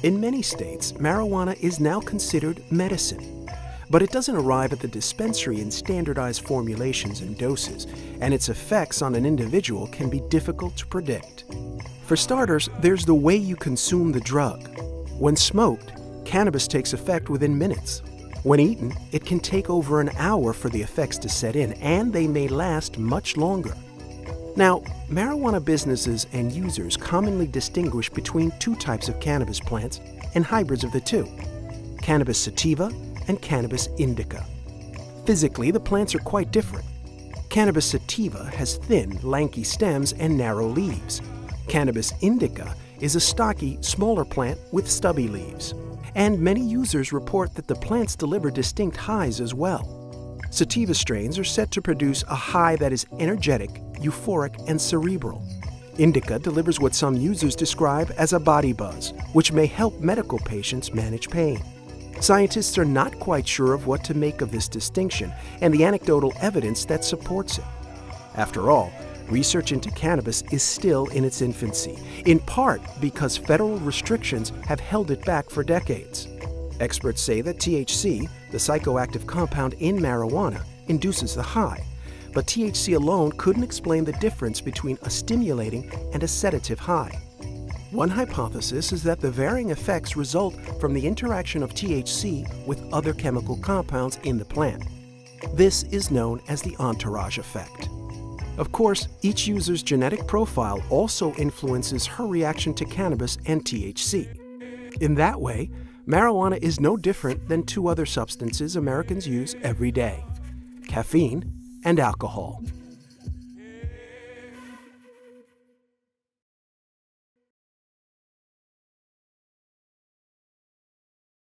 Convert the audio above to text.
In many states, marijuana is now considered medicine, but it doesn't arrive at the dispensary in standardized formulations and doses, and its effects on an individual can be difficult to predict. For starters, there's the way you consume the drug. When smoked, cannabis takes effect within minutes. When eaten, it can take over an hour for the effects to set in, and they may last much longer. Now, marijuana businesses and users commonly distinguish between two types of cannabis plants and hybrids of the two: cannabis sativa and cannabis indica. Physically, the plants are quite different. Cannabis sativa has thin, lanky stems and narrow leaves. Cannabis indica is a stocky, smaller plant with stubby leaves. And many users report that the plants deliver distinct highs as well. Sativa strains are said to produce a high that is energetic, euphoric, and cerebral. Indica delivers what some users describe as a body buzz, which may help medical patients manage pain. Scientists are not quite sure of what to make of this distinction and the anecdotal evidence that supports it. After all, research into cannabis is still in its infancy, in part because federal restrictions have held it back for decades. Experts say that THC, the psychoactive compound in marijuana, induces the high, but THC alone couldn't explain the difference between a stimulating and a sedative high. One hypothesis is that the varying effects result from the interaction of THC with other chemical compounds in the plant. This is known as the entourage effect. Of course, each user's genetic profile also influences her reaction to cannabis and THC. In that way, marijuana is no different than two other substances Americans use every day: caffeine and alcohol.